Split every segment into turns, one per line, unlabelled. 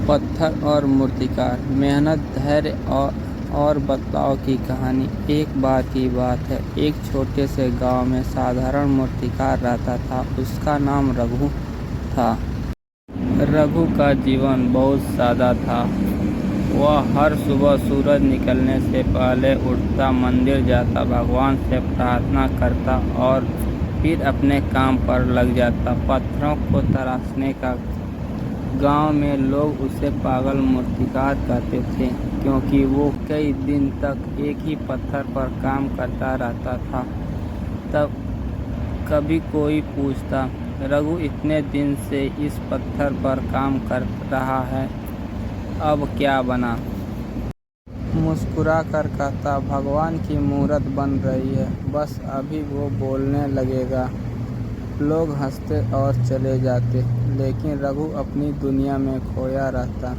पत्थर और मूर्तिकार, मेहनत, धैर्य और बदलाव की कहानी। एक बार की बात है, एक छोटे से गांव में साधारण मूर्तिकार रहता था। उसका नाम रघु था। रघु का जीवन बहुत सादा था। वह हर सुबह सूरज निकलने से पहले उठता, मंदिर जाता, भगवान से प्रार्थना करता और फिर अपने काम पर लग जाता, पत्थरों को तराशने का। गांव में लोग उसे पागल मूर्तिकार कहते थे, क्योंकि वो कई दिन तक एक ही पत्थर पर काम करता रहता था। तब कभी कोई पूछता, रघु इतने दिन से इस पत्थर पर काम कर रहा है, अब क्या बना? मुस्कुरा कर कहता, भगवान की मूरत बन रही है, बस अभी वो बोलने लगेगा। लोग हंसते और चले जाते, लेकिन रघु अपनी दुनिया में खोया रहता।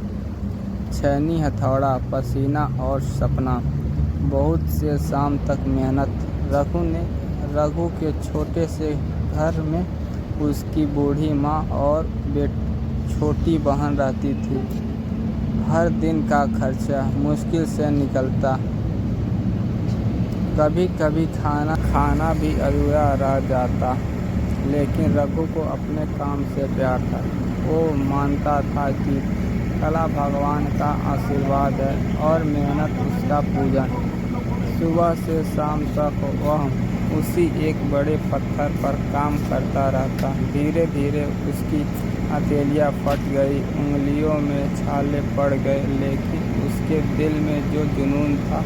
छैनी, हथौड़ा, पसीना और सपना। बहुत से शाम तक मेहनत। रघु के छोटे से घर में उसकी बूढ़ी माँ और छोटी बहन रहती थी। हर दिन का खर्चा मुश्किल से निकलता। कभी कभी खाना भी अधूरा रह जाता, लेकिन रघु को अपने काम से प्यार था। वो मानता था कि कला भगवान का आशीर्वाद है और मेहनत उसका पूजन। सुबह से शाम तक वह उसी एक बड़े पत्थर पर काम करता रहता। धीरे धीरे उसकी हथेलियाँ फट गई, उंगलियों में छाले पड़ गए, लेकिन उसके दिल में जो जुनून था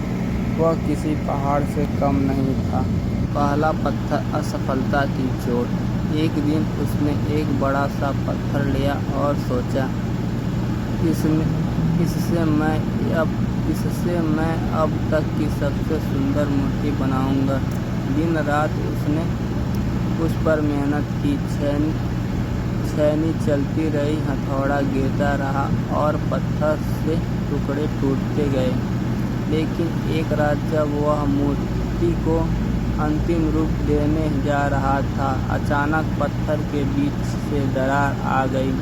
वह किसी पहाड़ से कम नहीं था। पहला पत्थर, असफलता की चोट। एक दिन उसने एक बड़ा सा पत्थर लिया और सोचा, इससे मैं अब तक की सबसे सुंदर मूर्ति बनाऊंगा। दिन रात उसने उस पर मेहनत की। छैनी चलती रही, हथौड़ा गिरता रहा और पत्थर से टुकड़े टूटते गए। लेकिन एक रात जब वह मूर्ति को अंतिम रूप देने जा रहा था, अचानक पत्थर के बीच से दरार आ गई।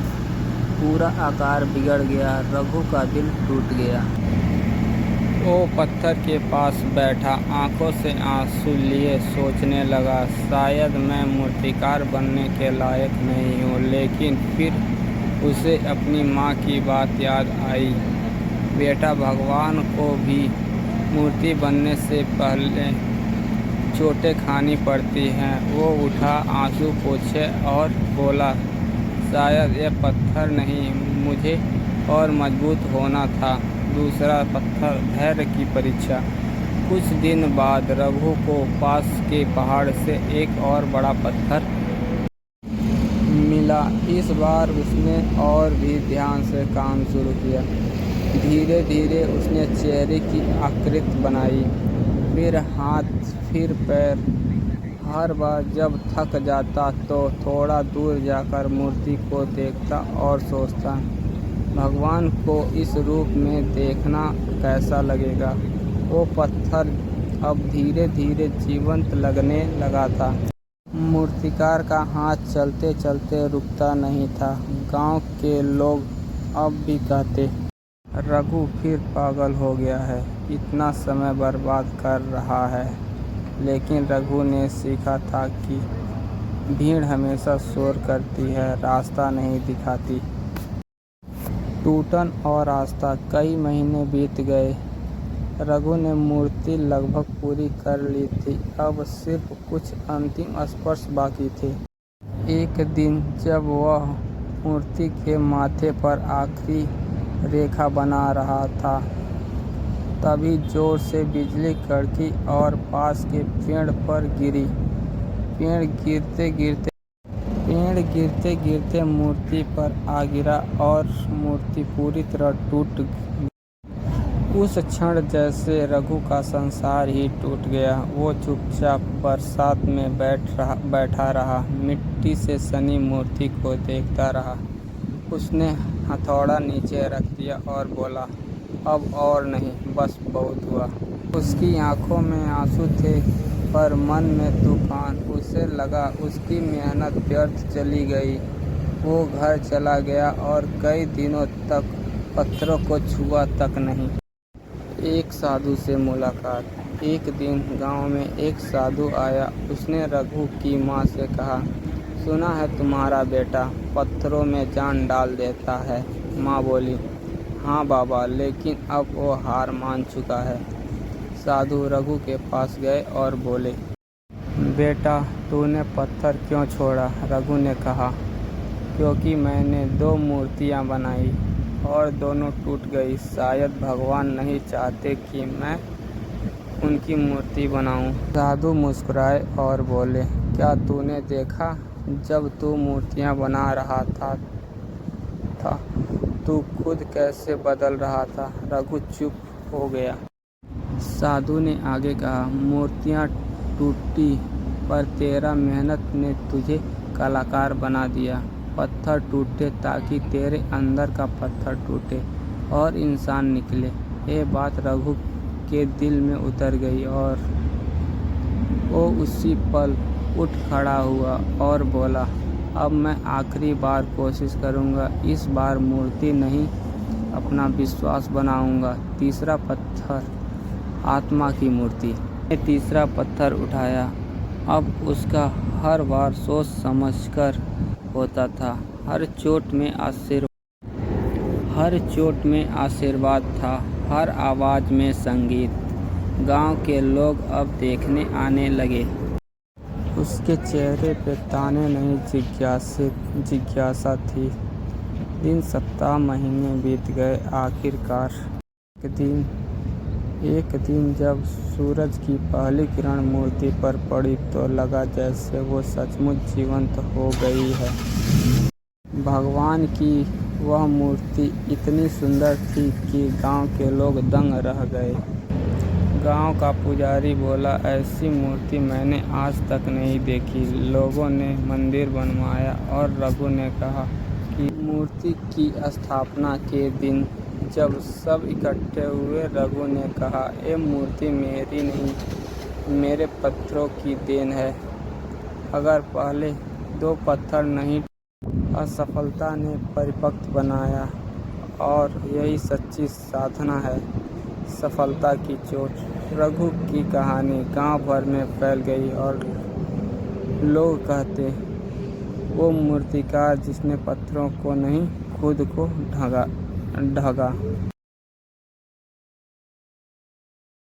पूरा आकार बिगड़ गया। रघु का दिल टूट गया। वो पत्थर के पास बैठा, आंखों से आंसू लिए सोचने लगा, शायद मैं मूर्तिकार बनने के लायक नहीं हूँ। लेकिन फिर उसे अपनी माँ की बात याद आई, बेटा, भगवान को भी मूर्ति बनने से पहले चोटें खानी पड़ती हैं। वो उठा, आंसू पोंछे और बोला, शायद ये पत्थर नहीं, मुझे और मजबूत होना था। दूसरा पत्थर, धैर्य की परीक्षा। कुछ दिन बाद रघु को पास के पहाड़ से एक और बड़ा पत्थर मिला। इस बार उसने और भी ध्यान से काम शुरू किया। धीरे धीरे उसने चेहरे की आकृति बनाई, फिर हाथ, फिर पैर। हर बार जब थक जाता तो थोड़ा दूर जाकर मूर्ति को देखता और सोचता, भगवान को इस रूप में देखना कैसा लगेगा। वो पत्थर अब धीरे धीरे जीवंत लगने लगा था। मूर्तिकार का हाथ चलते चलते रुकता नहीं था। गांव के लोग अब भी कहते, रघु फिर पागल हो गया है, इतना समय बर्बाद कर रहा है। लेकिन रघु ने सीखा था कि भीड़ हमेशा शोर करती है, रास्ता नहीं दिखाती। टूटन और आस्था। कई महीने बीत गए। रघु ने मूर्ति लगभग पूरी कर ली थी, अब सिर्फ कुछ अंतिम स्पर्श बाकी थे। एक दिन जब वह मूर्ति के माथे पर आखिरी रेखा बना रहा था, तभी जोर से बिजली कड़की और पास के पेड़ पर गिरी। पेड़ गिरते गिरते मूर्ति पर आ गिरा और मूर्ति पूरी तरह टूट गई। उस क्षण जैसे रघु का संसार ही टूट गया। वो चुपचाप बरसात में बैठा रहा, मिट्टी से सनी मूर्ति को देखता रहा। उसने हथौड़ा नीचे रख दिया और बोला, अब और नहीं, बस बहुत हुआ। उसकी आंखों में आंसू थे, पर मन में तूफान। उसे लगा उसकी मेहनत व्यर्थ चली गई। वो घर चला गया और कई दिनों तक पत्थरों को छुआ तक नहीं। एक साधु से मुलाकात। एक दिन गांव में एक साधु आया। उसने रघु की माँ से कहा, सुना है तुम्हारा बेटा पत्थरों में जान डाल देता है। माँ बोली, हाँ बाबा, लेकिन अब वो हार मान चुका है। साधु रघु के पास गए और बोले, बेटा तूने पत्थर क्यों छोड़ा? रघु ने कहा, क्योंकि मैंने 2 मूर्तियाँ बनाई और दोनों टूट गई। शायद भगवान नहीं चाहते कि मैं उनकी मूर्ति बनाऊं। साधु मुस्कुराए और बोले, क्या तूने देखा जब तू मूर्तियाँ बना रहा था तू खुद कैसे बदल रहा था? रघु चुप हो गया। साधु ने आगे कहा, मूर्तियाँ टूटी पर तेरा मेहनत ने तुझे कलाकार बना दिया। पत्थर टूटे ताकि तेरे अंदर का पत्थर टूटे और इंसान निकले। ये बात रघु के दिल में उतर गई और वो उसी पल उठ खड़ा हुआ और बोला, अब मैं आखिरी बार कोशिश करूँगा। इस बार मूर्ति नहीं, अपना विश्वास बनाऊँगा। तीसरा पत्थर, आत्मा की मूर्ति। मैंने तीसरा पत्थर उठाया। अब उसका हर बार सोच समझकर होता था। हर चोट में आशीर्वाद था, हर आवाज़ में संगीत। गांव के लोग अब देखने आने लगे। उसके चेहरे पे ताने नहीं, जिज्ञासा थी। दिन, सप्ताह, महीने बीत गए। आखिरकार एक दिन जब सूरज की पहली किरण मूर्ति पर पड़ी तो लगा जैसे वो सचमुच जीवंत हो गई है। भगवान की वह मूर्ति इतनी सुंदर थी कि गांव के लोग दंग रह गए। गांव का पुजारी बोला, ऐसी मूर्ति मैंने आज तक नहीं देखी। लोगों ने मंदिर बनवाया और रघु ने कहा कि मूर्ति की स्थापना के दिन जब सब इकट्ठे हुए, रघु ने कहा, ये मूर्ति मेरी नहीं, मेरे पत्थरों की देन है। अगर पहले 2 पत्थर नहीं, असफलता ने परिपक्व बनाया और यही सच्ची साधना है, सफलता की चोट। रघु की कहानी गांव भर में फैल गई और लोग कहते, वो मूर्तिकार जिसने पत्थरों को नहीं खुद को ढगा।